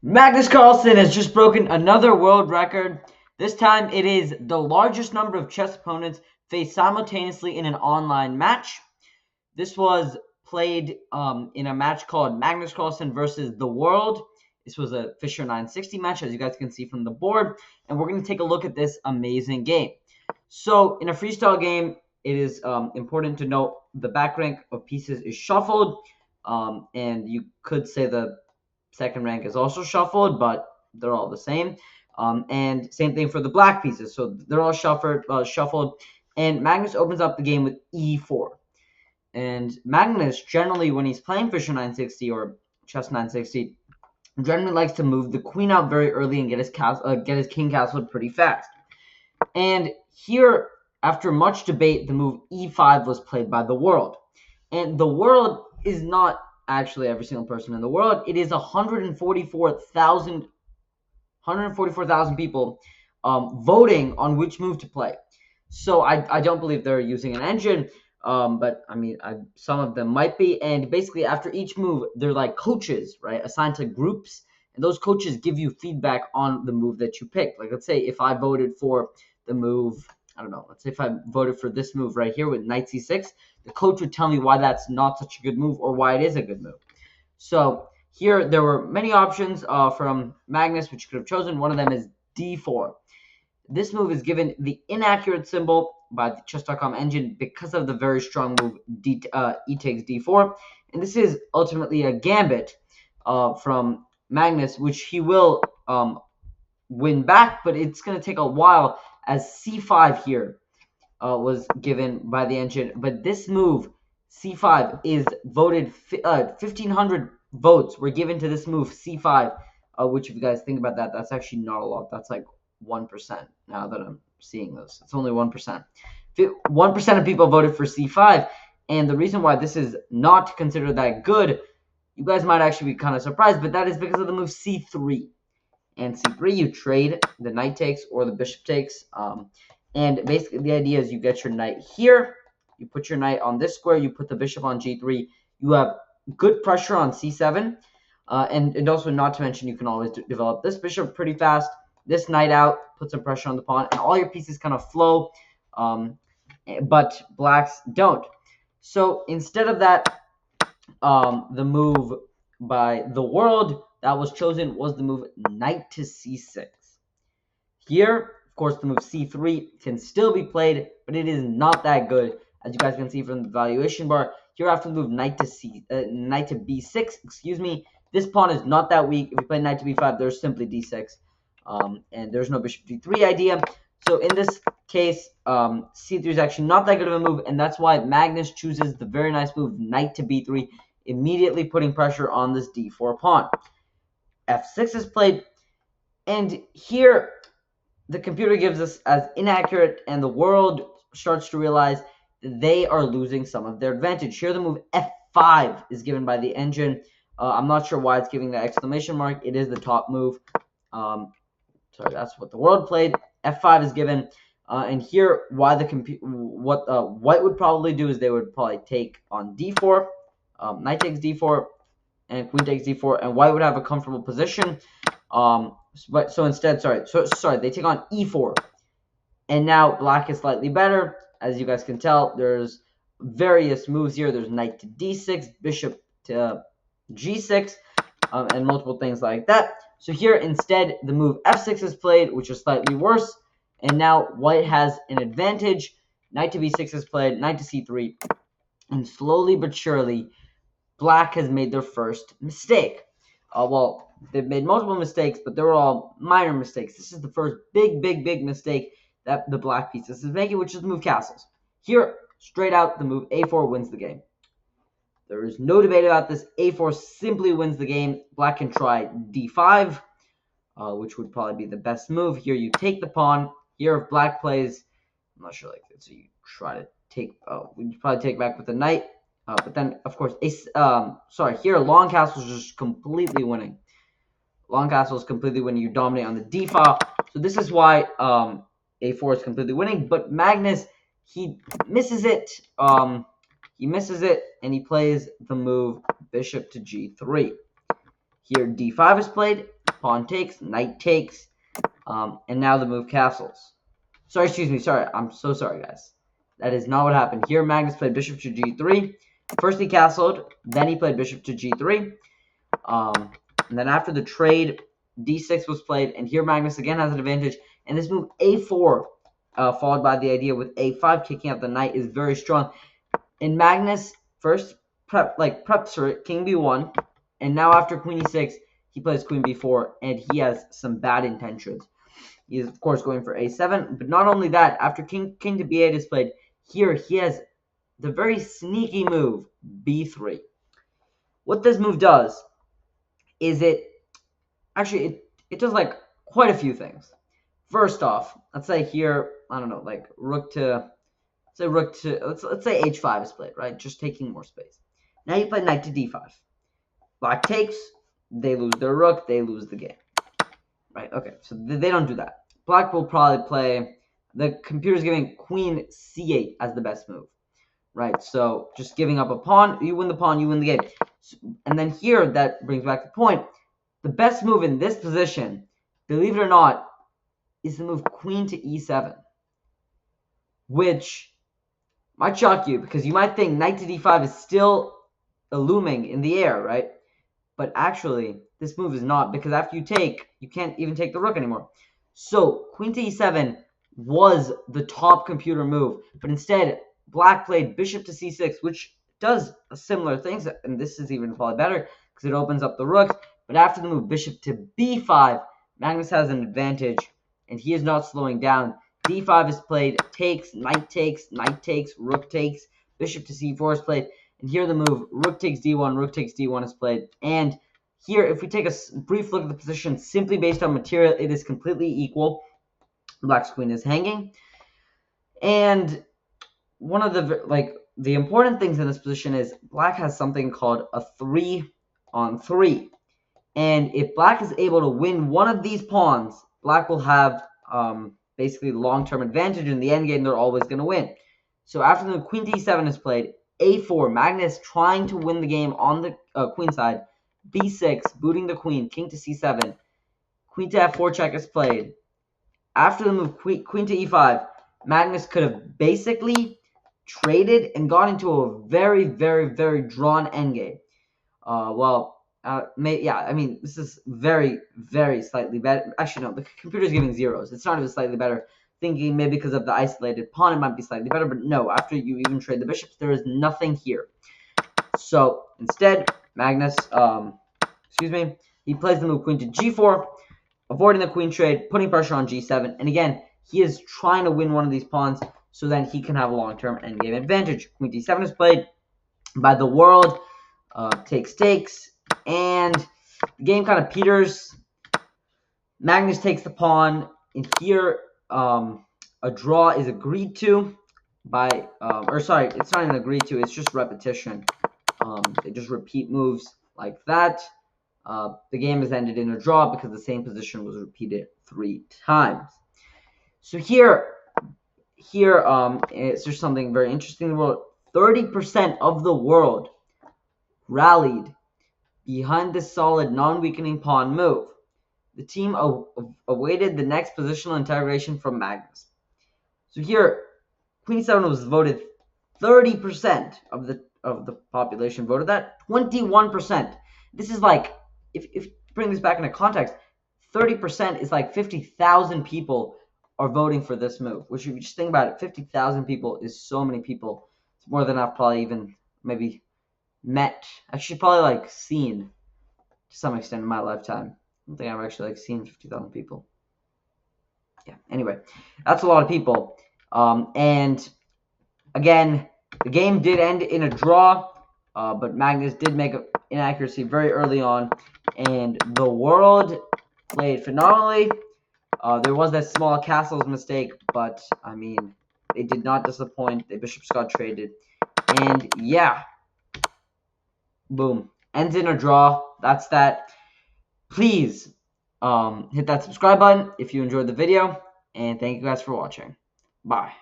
Magnus Carlsen has just broken another world record. This time it is the largest number of chess opponents faced simultaneously in an online match. This was played in a match called Magnus Carlsen versus the World. This was a Fischer 960 match, as you guys can see from the board. And we're going to take a look at this amazing game. So in a freestyle game, it is important to note the back rank of pieces is shuffled. And you could say the second rank is also shuffled, but they're all the same. And same thing for the black pieces. So they're all shuffled. And Magnus opens up the game with e4. And Magnus, generally, when he's playing Fischer 960 or Chess 960, generally likes to move the queen out very early and get his king castled pretty fast. And here, after much debate, the move e5 was played by the World. And the World is not actually every single person in the world. It is 144,000 people voting on which move to play. So I don't believe they're using an engine, but I mean, some of them might be. And basically, after each move, they're like coaches, right, assigned to groups. And those coaches give you feedback on the move that you picked. Like, let's say if I voted for the move, I don't know, let's say if I voted for this move right here with knight c6, the coach would tell me why that's not such a good move or why it is a good move. So here there were many options from Magnus which you could have chosen. One of them is d4. This move is given the inaccurate symbol by the chess.com engine because of the very strong move e takes d4. And this is ultimately a gambit from Magnus, which he will win back, but it's going to take a while, as c5 here was given by the engine. But this move, c5, is voted 1,500 votes were given to this move, c5, which, if you guys think about that, that's actually not a lot. That's like 1% now that I'm seeing this. It's only 1%. 1% of people voted for c5, and the reason why this is not considered that good, you guys might actually be kind of surprised, but that is because of the move c3. And c3, you trade the knight takes or the bishop takes. And basically the idea is you get your knight here, you put your knight on this square, you put the bishop on g3, you have good pressure on c7, and also not to mention you can always develop this bishop pretty fast, this knight out, put some pressure on the pawn, and all your pieces kind of flow, but blacks don't. So instead of that, the move by the World that was chosen was the move knight to c6. Here, of course, the move c3 can still be played, but it is not that good, as you guys can see from the valuation bar. Here, after the move knight to b6, excuse me, this pawn is not that weak. If you play knight to b5, there's simply d6, and there's no bishop d3 idea. So in this case, c3 is actually not that good of a move, and that's why Magnus chooses the very nice move knight to b3, immediately putting pressure on this d4 pawn. f6 is played, and here the computer gives us as inaccurate, and the World starts to realize that they are losing some of their advantage. Here the move f5 is given by the engine. I'm not sure why it's giving the exclamation mark. It is the top move. Sorry, that's what the World played. f5 is given, and here why the what White would probably do is they would probably take on d4, knight takes d4, and queen takes d4, and White would have a comfortable position. But so instead, they take on e4, and now black is slightly better. As you guys can tell, there's various moves here. There's knight to d6, bishop to g6, and multiple things like that. So here, instead, the move f6 is played, which is slightly worse, and now White has an advantage. Knight to b6 is played, knight to c3, and slowly but surely, black has made their first mistake. Well, they've made multiple mistakes, but they were all minor mistakes. This is the first big mistake that the black pieces is making, which is move castles. Here, straight out, the move a4 wins the game. There is no debate about this. a4 simply wins the game. Black can try d5, which would probably be the best move. Here, you take the pawn. Here, if black plays, I'm not sure, like, so you try to take, we'd probably take back with the knight. But then, of course, here, long castle is just completely winning. Long castle is completely winning. You dominate on the d file. So this is why a4 is completely winning. But Magnus, he misses it. And he plays the move bishop to g3. Here, d5 is played. pawn takes, knight takes, and now the move castles. Sorry, excuse me, sorry, I'm so sorry, guys. That is not what happened. Here, Magnus played bishop to g3. First he castled, then he played bishop to g3. And then after the trade, d6 was played, and here Magnus again has an advantage. And this move a4, followed by the idea with a5, kicking out the knight, is very strong. And Magnus first preps for it, king b1, and now after queen e6, he plays queen b4, and he has some bad intentions. He is, of course, going for a7, but not only that, after king to b8 is played, here he has the very sneaky move, b3. What this move does is it does like quite a few things. First off, let's say here, I don't know, like let's say h5 is played, right? Just taking more space. Now you play knight to d5. Black takes, they lose their rook, they lose the game. Right, okay, so they don't do that. Black will probably play, the computer's giving queen c8 as the best move. Right, so just giving up a pawn, you win the pawn, you win the game. And then here, that brings back the point. The best move in this position, believe it or not, is the move queen to e7. Which might shock you, because you might think knight to d5 is still looming in the air, right? But actually, this move is not, because after you take, you can't even take the rook anymore. So, queen to e7 was the top computer move, but instead, Black played bishop to c6, which does similar things, and this is even probably better, because it opens up the rooks. But after the move bishop to b5, Magnus has an advantage, and he is not slowing down. d5 is played, takes, knight takes, rook takes, bishop to c4 is played, and here the move rook takes d1 is played. And here, if we take a brief look at the position simply based on material, it is completely equal. Black's queen is hanging, and one of the important things in this position is Black has something called a 3-on-3, and if Black is able to win one of these pawns, Black will have basically long-term advantage. In the endgame, they're always going to win. So after the queen to e7 is played, a4, Magnus trying to win the game on the queen side, b6, booting the queen, king to c7, queen to f4 check is played. After the move queen to e5, Magnus could have basically traded and got into a very, very, very drawn endgame. I mean, this is very, very slightly better. Actually, no, the computer's giving zeros. It's not even slightly better. Thinking maybe because of the isolated pawn, it might be slightly better, but no, after you even trade the bishops, there is nothing here. So instead, Magnus, he plays the move queen to g4, avoiding the queen trade, putting pressure on g7, and again, he is trying to win one of these pawns so then he can have a long-term endgame advantage. Queen d7 is played by the world, takes, and the game kind of peters. Magnus takes the pawn, and here a draw is agreed to by, it's not even agreed to, it's just repetition. They just repeat moves like that. The game is ended in a draw because the same position was repeated 3 times. So here it's just something very interesting in the world. 30% of the world rallied behind this solid non-weakening pawn move. The team awaited the next positional integration from Magnus. So here, queen e7 was voted 30% of the population voted that. 21%. This is like, if you bring this back into context, 30% is like 50,000 people are voting for this move. Which, if you just think about it, 50,000 people is so many people. It's more than I've probably even maybe met. Actually, probably like seen to some extent in my lifetime. I don't think I've actually like seen 50,000 people. Yeah. Anyway, that's a lot of people. And again, the game did end in a draw, but Magnus did make an inaccuracy very early on, and the world played phenomenally. There was that small castles mistake, but I mean, they did not disappoint. The bishops got traded, and yeah, boom, ends in a draw. That's that. Please hit that subscribe button if you enjoyed the video, and thank you guys for watching. Bye.